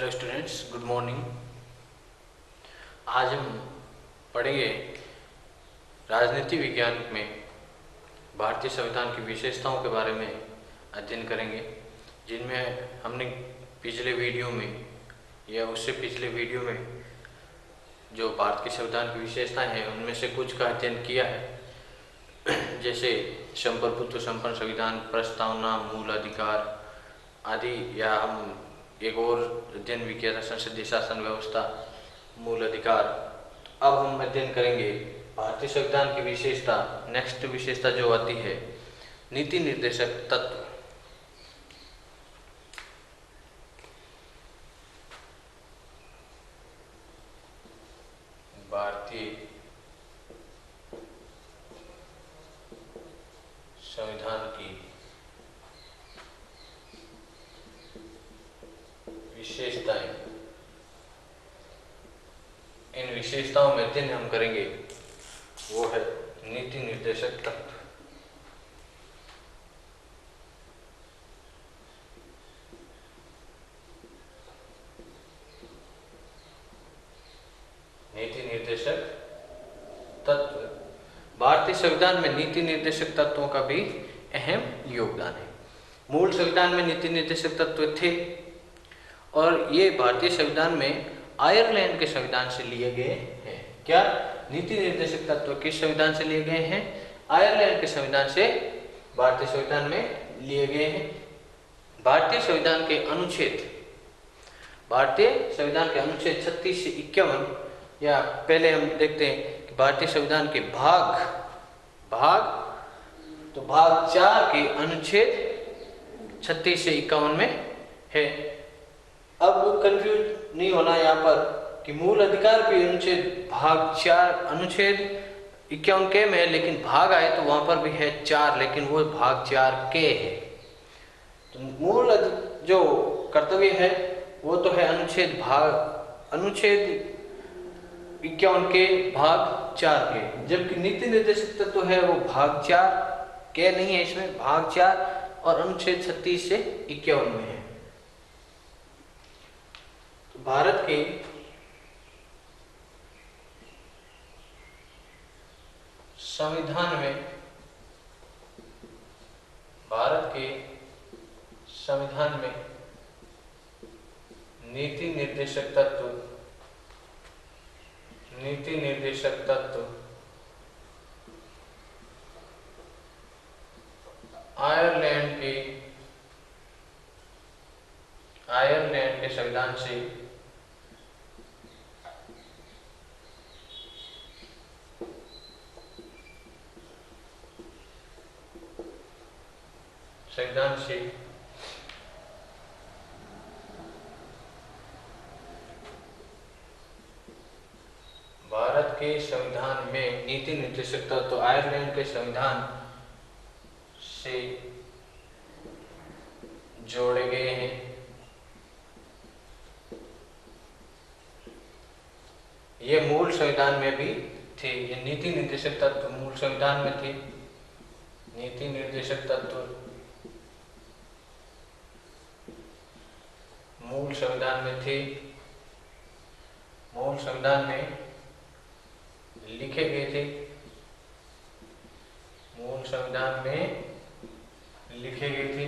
Hello students, good morning. आज हम पढ़ेंगे राजनीति विज्ञान में भारतीय संविधान की विशेषताओं के बारे में अध्ययन करेंगे, जिनमें हमने पिछले वीडियो में या उससे पिछले वीडियो में जो भारत के संविधान की विशेषताएं हैं उनमें से कुछ का अध्ययन किया है, जैसे संप्रभुत्व संपन्न संविधान, प्रस्तावना, मूल अधिकार आदि। या हम एक और अध्ययन भी किया था, संसदीय शासन व्यवस्था, मूल अधिकार। अब हम अध्ययन करेंगे भारतीय संविधान की विशेषता। नेक्स्ट विशेषता जो आती है नीति निर्देशक तत्व। भारतीय संविधान की विशेषताएं, इन विशेषताओं में अध्ययन हम करेंगे वो है नीति निर्देशक तत्व। नीति निर्देशक तत्व। भारतीय संविधान में नीति निर्देशक तत्वों का भी अहम योगदान है। मूल संविधान में नीति निर्देशक तत्व थे और ये भारतीय संविधान में आयरलैंड के संविधान से लिए गए हैं। क्या नीति निर्देशक तत्व किस संविधान से लिए गए हैं? आयरलैंड के संविधान से भारतीय संविधान में लिए गए हैं। भारतीय संविधान के अनुच्छेद 36 से 51, या पहले हम देखते हैं कि भारतीय संविधान के भाग 4 के अनुच्छेद 36 से 51 में है। अब कंफ्यूज नहीं होना यहाँ पर कि मूल अधिकार भी अनुच्छेद भाग 4 अनुच्छेद 51 के में है, लेकिन भाग आए तो वहां पर भी है 4, लेकिन वो भाग 4 के है। तो मूल जो कर्तव्य है वो तो है अनुच्छेद 51 के भाग 4 के, जबकि नीति निर्देशक तत्व है वो भाग 4 के नहीं है, इसमें भाग 4 और अनुच्छेद 36 से 51 में है। भारत के संविधान में नीति निर्देशक तत्व आयरलैंड के संविधान से भारत के संविधान में नीति निर्देशक तत्व आयरलैंड के संविधान से जोड़े गए हैं। ये मूल संविधान में भी थे। ये नीति निर्देशक तत्व मूल संविधान में थे। नीति निर्देशक तत्व मूल संविधान में थे। मूल संविधान में लिखे गए थे। मूल संविधान में लिखे गए थे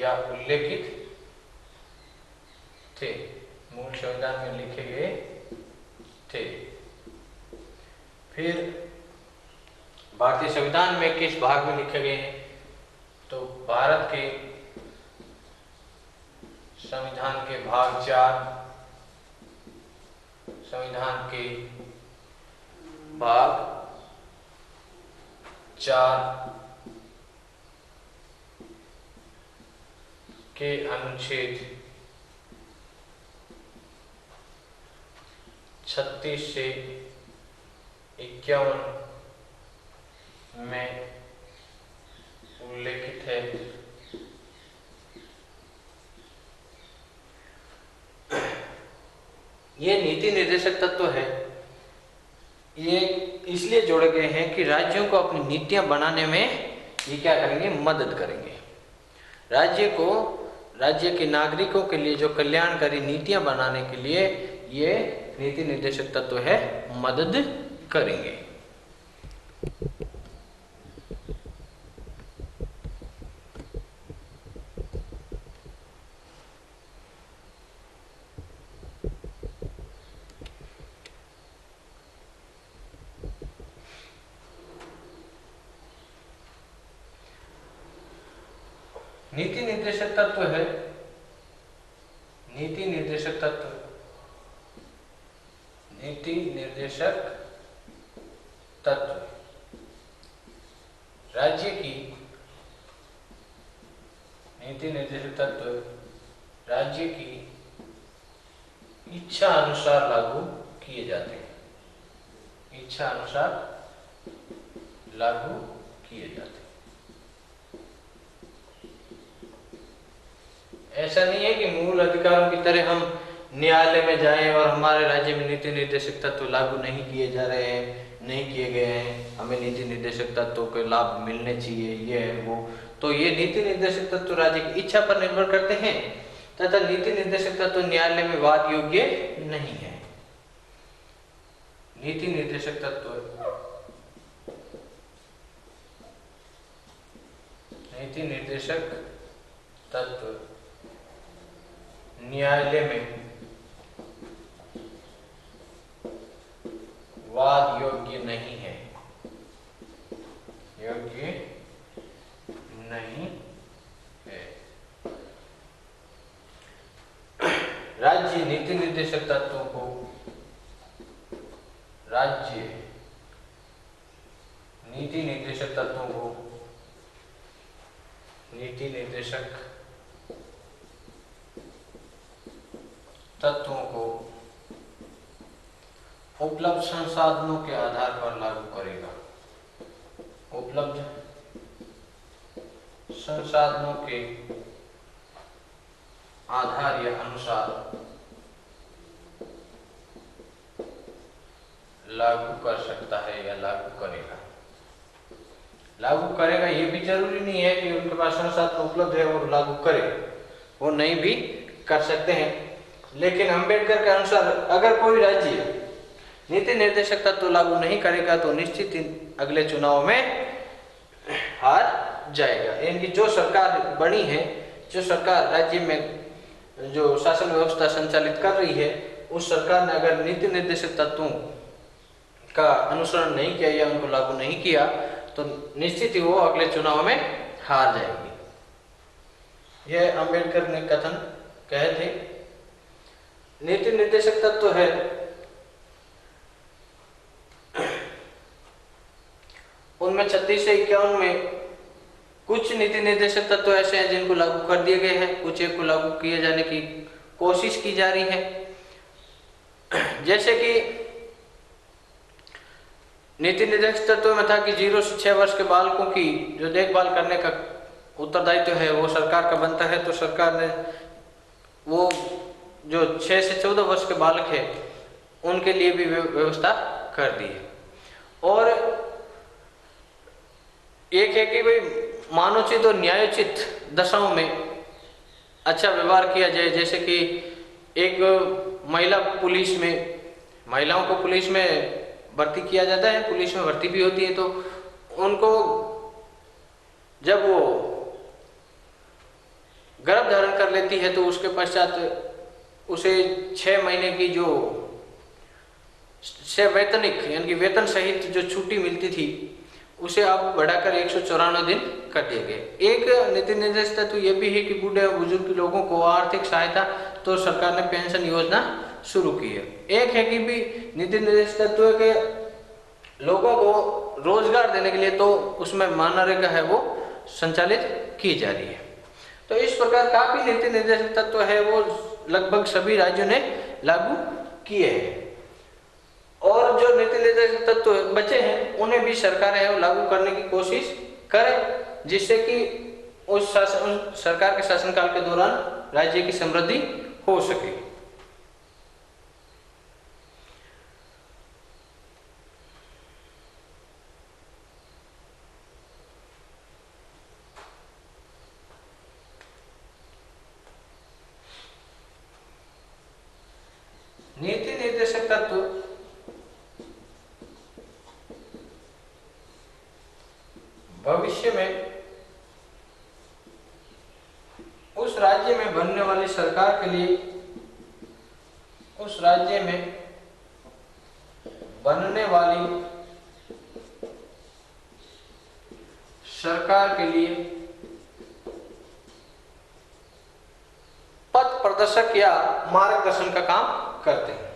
या उल्लेखित थे। मूल संविधान में लिखे गए थे। फिर भारतीय संविधान में किस भाग में लिखे गए हैं? तो भारत के संविधान के भाग 4 के अनुच्छेद 36 से 51 में उल्लेखित है। ये नीति निर्देशक तत्व है। ये इसलिए जोड़े गए हैं कि राज्यों को अपनी नीतियां बनाने में ये क्या करेंगे? मदद करेंगे। राज्य के नागरिकों के लिए जो कल्याणकारी नीतियां बनाने के लिए ये नीति निर्देशक तत्व है मदद करेंगे। नीति निर्देशक तत्व है, नीति निर्देशक तत्व, नीति निर्देशक तत्व राज्य की, नीति निर्देशक तत्व राज्य की इच्छा अनुसार लागू किए जाते हैं, इच्छा अनुसार लागू किए जाते हैं। ऐसा नहीं है कि मूल अधिकारों की तरह हम न्यायालय में जाएं और हमारे राज्य में नीति निर्देशक तत्व लागू नहीं किए जा रहे हैं, नहीं किए गए हैं, हमें नीति निर्देशक तत्वों के लाभ मिलने चाहिए, ये है वो। तो ये नीति निर्देशक तत्व राज्य की इच्छा पर निर्भर करते हैं तथा नीति निर्देशक तत्व न्यायालय में वाद योग्य नहीं है। नीति निर्देशक तत्व, नीति निर्देशक तत्व न्यायालय में वाद योग्य नहीं है, योग्य नहीं है। राज्य नीति निर्देशक तत्वों को, राज्य नीति निर्देशक तत्वों को, नीति निर्देशक तत्वों को उपलब्ध संसाधनों के आधार पर लागू करेगा, उपलब्ध संसाधनों के आधार या अनुसार लागू कर सकता है या लागू करेगा। लागू करेगा ये भी जरूरी नहीं है कि उनके पास संसाधन उपलब्ध है और लागू करे, वो नहीं भी कर सकते हैं। लेकिन अंबेडकर के अनुसार अगर कोई राज्य नीति निर्देशक तत्व लागू नहीं करेगा तो निश्चित ही अगले चुनाव में हार जाएगा। इनकी जो सरकार बनी है, जो सरकार राज्य में जो शासन व्यवस्था संचालित कर रही है, उस सरकार ने अगर नीति निर्देशक तत्वों का अनुसरण नहीं किया या उनको लागू नहीं किया तो निश्चित ही वो अगले चुनाव में हार जाएगी। यह अंबेडकर ने कथन कहे थे। नीति निर्देशक तत्व है उनमें 36 से 51 में कुछ नीति निर्देशक तत्व ऐसे हैं जिनको लागू कर दिए गए हैं, कुछ एक को लागू किए जाने की कोशिश की जा रही है। जैसे कि नीति निर्देशक तत्व में था कि 0 से 6 वर्ष के बालकों की जो देखभाल करने का उत्तरदायित्व है वो सरकार का बनता है। तो सरकार ने वो जो 6 से 14 वर्ष के बालक है उनके लिए भी व्यवस्था कर दी है। और एक है कि भाई मानवोचित और न्यायोचित दशाओं में अच्छा व्यवहार किया जाए। जैसे कि एक महिला पुलिस में, महिलाओं को पुलिस में भर्ती किया जाता है, पुलिस में भर्ती भी होती है, तो उनको जब वो गर्भ धारण कर लेती है तो उसके पश्चात उसे 6 महीने की जो वेतनिक यानी कि वेतन सहित जो छुट्टी मिलती थी उसे अब बढ़ाकर 194 दिन कर दिए गए। एक नीति निर्देशक तत्व ये भी है कि बूढ़े और बुजुर्ग लोगों को आर्थिक सहायता तो सरकार ने पेंशन योजना शुरू की है। एक है कि भी नीति निर्देशक तत्व के लोगों को रोजगार देने के लिए तो उसमें मनरेगा है वो संचालित की जा रही है। तो इस प्रकार काफी नीति निर्देशक तत्व है वो लगभग सभी राज्यों ने लागू किए हैं। और जो नीति निर्देशक तत्व बचे हैं उन्हें भी सरकारें लागू करने की कोशिश करें, जिससे कि उस सरकार के शासनकाल के दौरान राज्य की समृद्धि हो सके। तत्व भविष्य में उस राज्य में बनने वाली सरकार के लिए, उस राज्य में बनने वाली सरकार के लिए पथ प्रदर्शक या मार्गदर्शन का काम करते हैं।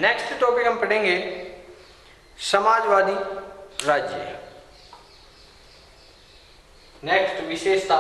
नेक्स्ट टॉपिक हम पढ़ेंगे समाजवादी राज्य। नेक्स्ट विशेषता,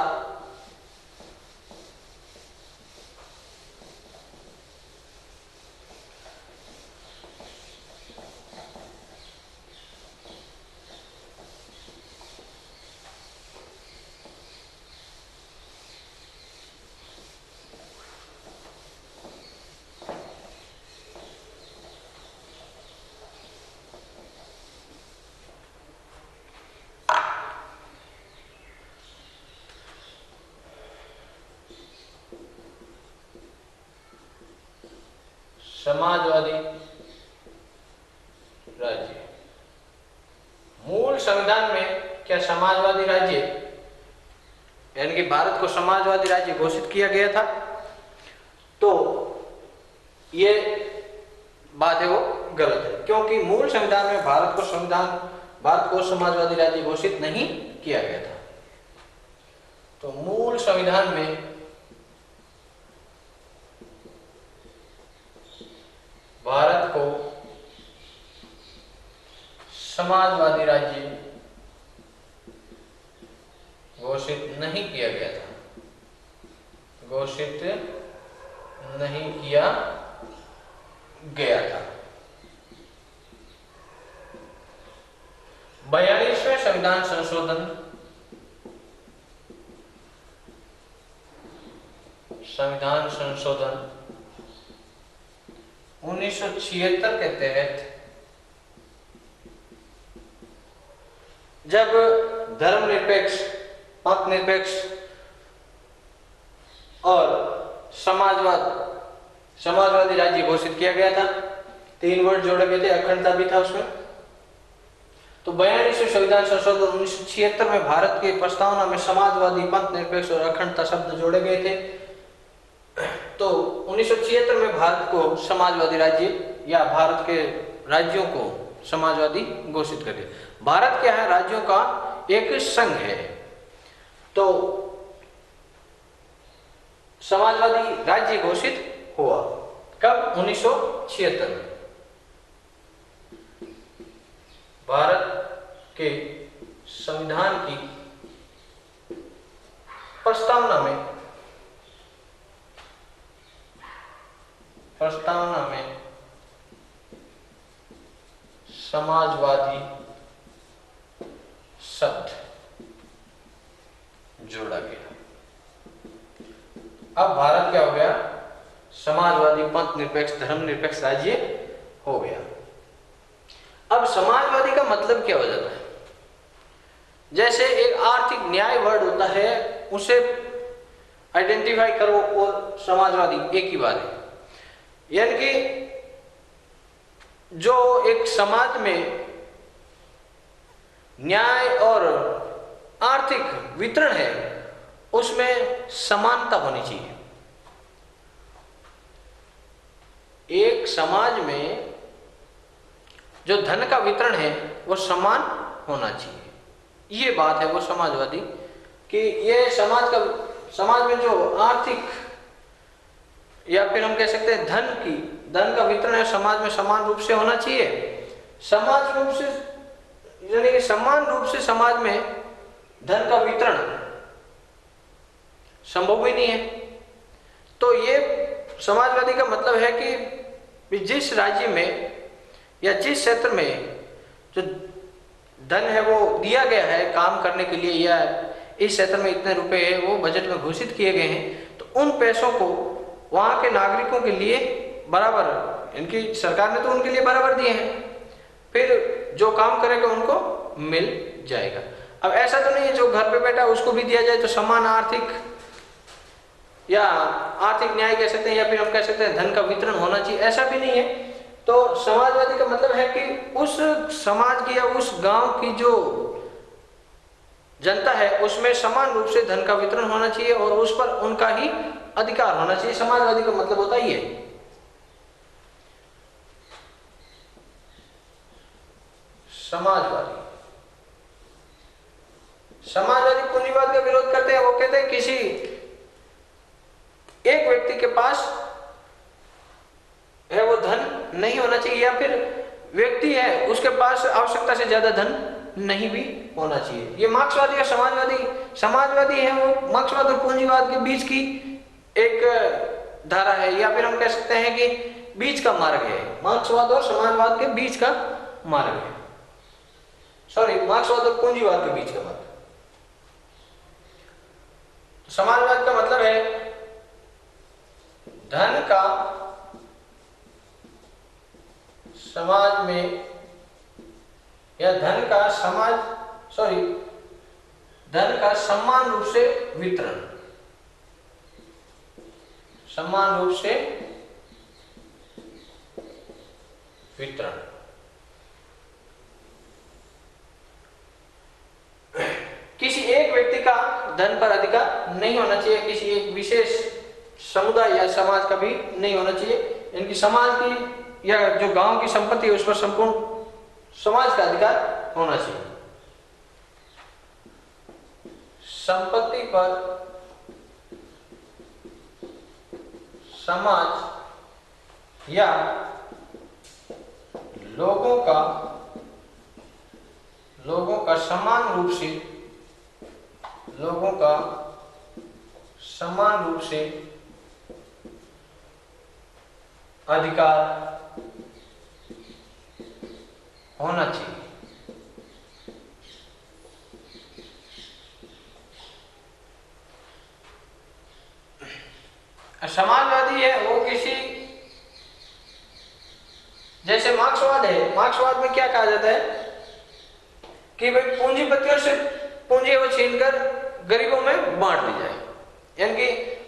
समाजवादी राज्य। मूल संविधान में क्या समाजवादी राज्य यानी कि भारत को समाजवादी राज्य घोषित किया गया था? तो ये बात है वो गलत है, क्योंकि मूल संविधान में भारत को समाजवादी राज्य घोषित नहीं किया गया था। तो मूल संविधान में भारत को समाजवादी राज्य घोषित नहीं किया गया था, घोषित नहीं किया गया था। 42वें संविधान संशोधन 1976 के तहत जब धर्मनिरपेक्ष, मतनिरपेक्ष और समाजवादी राज्य घोषित किया गया था, 3 वर्ड जोड़े गए थे, अखंडता भी था उसमें। तो 42वें संविधान संशोधन 1976 में भारत की प्रस्तावना में समाजवादी, मतनिरपेक्ष और अखंडता शब्द जोड़े गए थे। तो 1976 में भारत को समाजवादी राज्य या भारत के राज्यों को समाजवादी घोषित कर दिया। भारत क्या है? राज्यों का एक संघ है। तो समाजवादी राज्य घोषित हुआ कब? 1976 में। भारत के संविधान की प्रस्तावना में समाजवादी शब्द जोड़ा गया। अब भारत क्या हो गया? समाजवादी, मतनिरपेक्ष, धर्मनिरपेक्ष राज्य हो गया। अब समाजवादी का मतलब क्या हो जाता है? जैसे एक आर्थिक न्याय वर्ड होता है, उसे आइडेंटिफाई करो और समाजवादी एक ही बात है। यानी कि जो एक समाज में न्याय और आर्थिक वितरण है, उसमें समानता होनी चाहिए। एक समाज में जो धन का वितरण है वो समान होना चाहिए। ये बात है वो समाजवादी कि ये समाज में जो आर्थिक या फिर हम कह सकते हैं धन का वितरण है, समाज में समान रूप से होना चाहिए। समान रूप से यानी कि समान रूप से समाज में धन का वितरण संभव ही नहीं है। तो ये समाजवादी का मतलब है कि जिस राज्य में या जिस क्षेत्र में जो धन है वो दिया गया है काम करने के लिए, या इस क्षेत्र में इतने रुपए है वो बजट में घोषित किए गए हैं, तो उन पैसों को वहां के नागरिकों के लिए बराबर इनकी सरकार ने तो उनके लिए बराबर दिए हैं, फिर जो काम करेगा उनको मिल जाएगा। अब ऐसा तो नहीं है जो घर पे बैठा उसको भी दिया जाए तो समान आर्थिक या आर्थिक न्याय कह सकते हैं, या फिर हम कह सकते हैं धन का वितरण होना चाहिए, ऐसा भी नहीं है। तो समाजवादी का मतलब है कि उस समाज की या उस गांव की जो जनता है उसमें समान रूप से धन का वितरण होना चाहिए और उस पर उनका ही अधिकार होना चाहिए। समाजवादी का मतलब होता ही है। समाजवादी समाजवादी पूंजीवाद का विरोध करते हैं। वो कहते हैं किसी एक व्यक्ति के पास है वो धन नहीं होना चाहिए, या फिर व्यक्ति है उसके पास आवश्यकता से ज्यादा धन नहीं भी होना चाहिए। ये मार्क्सवादी और समाजवादी है वो मार्क्सवाद और पूंजीवाद के बीच की एक धारा है, या फिर हम कह सकते हैं कि बीच का मार्ग है। मार्क्सवाद और समाजवाद के बीच का मार्ग है, सॉरी मार्क्सवाद और पूंजीवाद के बीच का मार्ग। समाजवाद का मतलब है धन का समाज में या धन का समान रूप से वितरण, समान रूप से वितरण। किसी एक व्यक्ति का धन पर अधिकार नहीं होना चाहिए, किसी एक विशेष समुदाय या समाज का भी नहीं होना चाहिए। इनकी समाज की या जो गांव की संपत्ति है उस पर संपूर्ण समाज का अधिकार होना चाहिए। संपत्ति पर समाज या लोगों का समान रूप से अधिकार होना चाहिए। समाजवादी है वो किसी, जैसे मार्क्सवाद है, मार्क्सवाद में क्या कहा जाता है कि भाई पूंजीपतियों से पूंजी वो छीनकर गरीबों में बांट दी जाए, यानी कि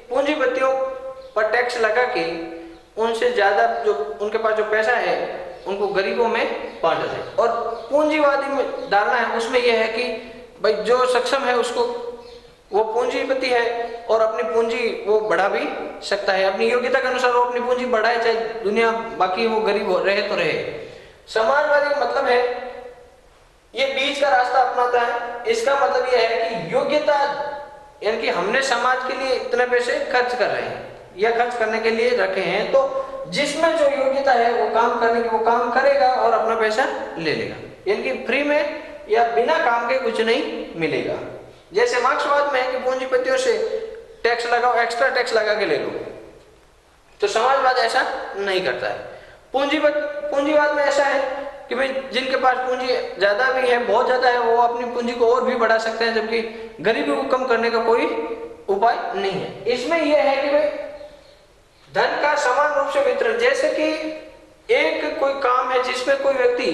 पूंजीपतियों पर टैक्स लगा के उनसे ज्यादा जो उनके पास जो पैसा है उनको गरीबों में बांटा जाए। और पूंजीवादी में धारणा है उसमें यह है कि भाई जो सक्षम है उसको, वो पूंजीपति है और अपनी पूंजी वो बढ़ा भी सकता है, अपनी योग्यता के अनुसार वो अपनी पूंजी बढ़ाए, चाहे दुनिया बाकी वो गरीब रहे तो रहे। समाजवादी का मतलब है ये बीच का रास्ता अपनाता है। इसका मतलब यह है कि योग्यता, यानी कि हमने समाज के लिए इतने पैसे खर्च कर रहे हैं या खर्च करने के लिए रखे हैं, तो जिसमें जो योग्यता है वो काम करने की वो काम करेगा और अपना पैसा ले लेगा, यानी कि फ्री में या बिना काम के कुछ नहीं मिलेगा। जैसे मार्क्सवाद में है कि पूंजीपतियों से टैक्स लगाओ, एक्स्ट्रा टैक्स लगा के ले लो, तो समाजवाद ऐसा नहीं करता है। पूंजीवाद में ऐसा है कि भाई जिनके पास पूंजी ज्यादा भी है, बहुत ज्यादा है, वो अपनी पूंजी को और भी बढ़ा सकते हैं, जबकि गरीबी को कम करने का कोई उपाय नहीं है। इसमें यह है कि भाई धन का समान रूप से वितरण, जैसे कि एक कोई काम है जिसमें कोई व्यक्ति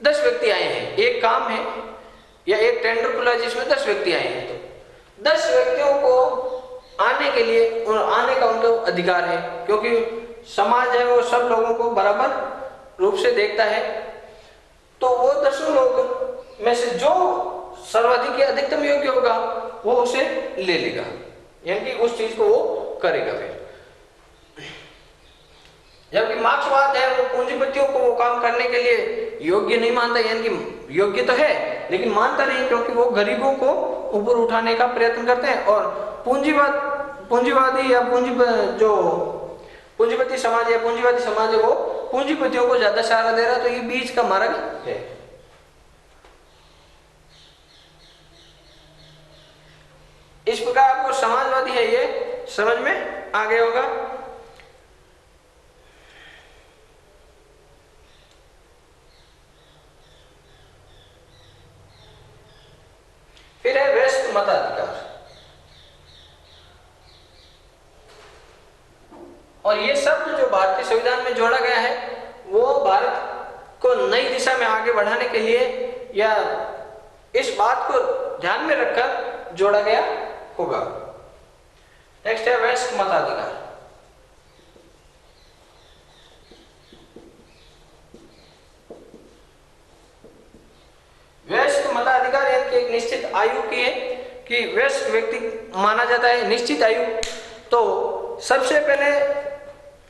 10 व्यक्ति आए हैं, एक काम है या एक टेंडर खुला जिसमें 10 व्यक्ति आए हैं, तो 10 व्यक्तियों को आने के लिए आने का उनका अधिकार है, क्योंकि समाज है वो सब लोगों को बराबर रूप से देखता है। तो वो 10 लोग में से जो सर्वाधिक या अधिकतम योग्य होगा वो उसे ले लेगा, यानी कि उस चीज को वो करेगा। फिर जबकि मार्क्सवाद है वो पूंजीपतियों को वो काम करने के लिए योग्य नहीं मानता, यानी कि योग्य तो है लेकिन मानता नहीं, क्योंकि वो गरीबों को ऊपर उठाने का प्रयत्न करते हैं। और पूंजीवादी या पूंजीपति समाज या पूंजीवादी समाज है वो पूंजीपतियों को ज्यादा सहारा दे रहा है, तो ये बीच का मार्ग है। इस प्रकार आपको समाजवादी है ये समझ में आ गया होगा। फिर है व्यस्त मताधिकार। और ये शब्द जो भारतीय संविधान में जोड़ा गया है वो भारत को नई दिशा में आगे बढ़ाने के लिए या इस बात को ध्यान में रखकर जोड़ा गया होगा। नेक्स्ट है वयस्क मताधिकार। वयस्क मताधिकार यानी कि एक निश्चित आयु की है कि वयस्क व्यक्ति माना जाता है। निश्चित आयु तो सबसे पहले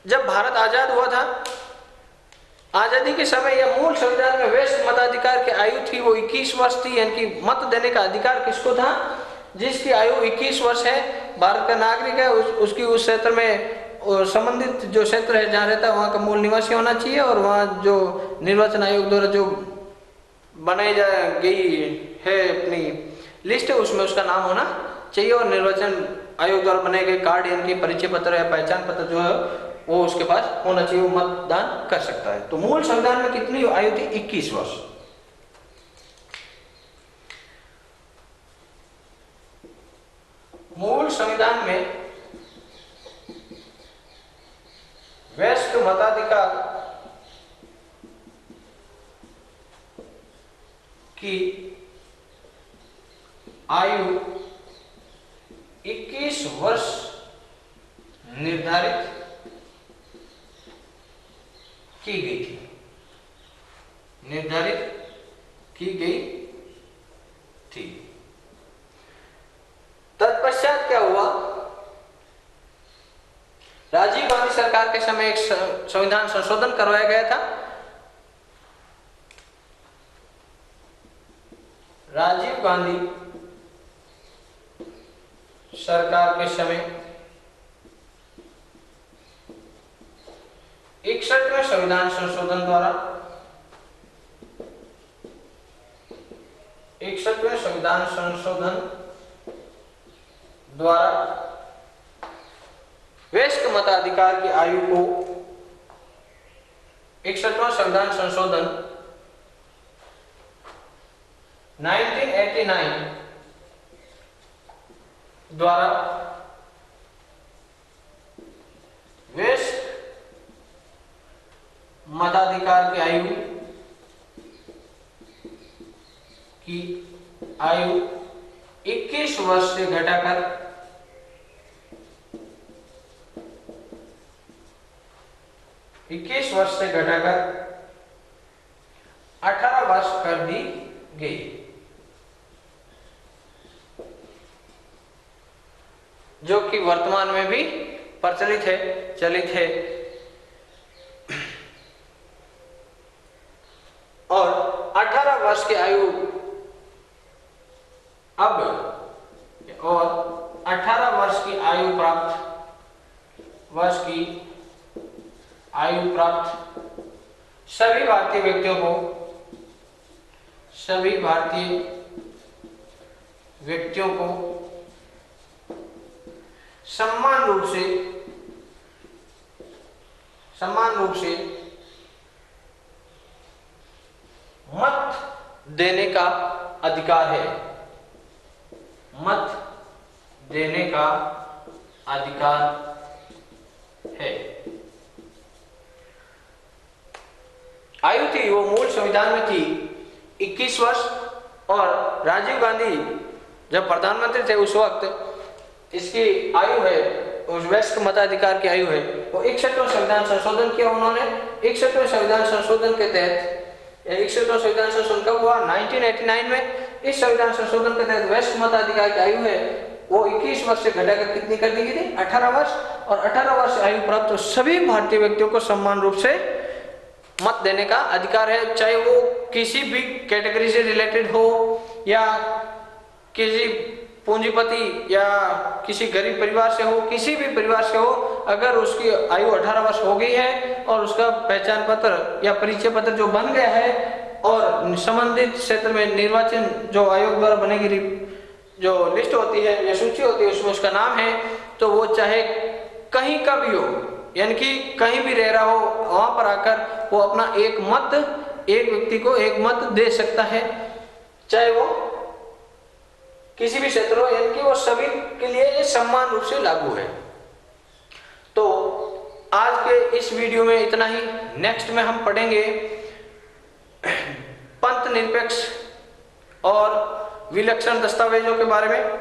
जब भारत आजाद हुआ था, आजादी के समय या मूल संविधान में वयस्क मताधिकार की आयु थी वो 21 वर्ष थी, यानी कि मत देने का अधिकार किसको था? जिसकी आयु 21 वर्ष है, भारत का नागरिक है, उसकी उस क्षेत्र में संबंधित जो क्षेत्र है जहाँ रहता है वहाँ का मूल निवासी होना चाहिए और वहाँ जो निर्वाचन आयोग द्वारा जो बनाई जा गई है अपनी लिस्ट है उसमें उसका नाम होना चाहिए और निर्वाचन आयोग द्वारा बनाए गए कार्ड यानी कि परिचय पत्र या पहचान पत्र जो है वो उसके पास होना चाहिए, वो मतदान कर सकता है। तो मूल संविधान में कितनी आयु थी? 21 वर्ष। मूल संविधान में वयस्क मताधिकार की आयु 21 वर्ष निर्धारित की गई थी, निर्धारित की गई थी। तत्पश्चात क्या हुआ? राजीव गांधी सरकार के समय एक संविधान संशोधन करवाया गया था। राजीव गांधी सरकार के समय 61वें संविधान संशोधन द्वारा 61वें संविधान संशोधन द्वारा वयस्क मताधिकार की आयु को 61वां संविधान संशोधन 1989 द्वारा वयस्क मताधिकार की आयु 21 वर्ष से घटाकर 18 वर्ष कर दी गई, जो कि वर्तमान में भी प्रचलित है, चलित है। और 18 वर्ष की आयु अब और 18 वर्ष की आयु प्राप्त सभी भारतीय व्यक्तियों को समान रूप से मत देने का अधिकार है। मत देने का अधिकार है। आयु थी वो मूल संविधान में थी 21 वर्ष और राजीव गांधी जब प्रधानमंत्री थे उस वक्त इसकी आयु है, उस वयस्क मताधिकार की आयु है वो 61वां संविधान संशोधन किया उन्होंने। 61वें संविधान संशोधन के तहत 61वां संविधान संशोधन कब हुआ? 1989 में। इस संविधान संशोधन के तहत वयस्क मताधिकार की आयु है वो 21 वर्ष से घटाकर कितनी कर दी गई थी? 18 वर्ष। और 18 वर्ष आयु प्राप्त तो सभी भारतीय व्यक्तियों को समान रूप से मत देने का अधिकार है, चाहे वो किसी भी कैटेगरी से रिलेटेड हो या किसी पूंजीपति या किसी गरीब परिवार से हो, किसी भी परिवार से हो। अगर उसकी आयु 18 वर्ष हो गई है और उसका पहचान पत्र या परिचय पत्र जो बन गया है और संबंधित क्षेत्र में निर्वाचन जो आयोग द्वारा बनेगी जो लिस्ट होती है या सूची होती है उसमें उसका नाम है, तो वो चाहे कहीं का भी हो, यानी कि कहीं भी रह रहा हो, वहां पर आकर वो अपना एक व्यक्ति को एक मत दे सकता है, चाहे वो किसी भी क्षेत्र हो, यानी कि वो सभी के लिए ये समान रूप से लागू है। तो आज के इस वीडियो में इतना ही। नेक्स्ट में हम पढ़ेंगे पंथ निरपेक्ष और विलक्षण दस्तावेजों के बारे में।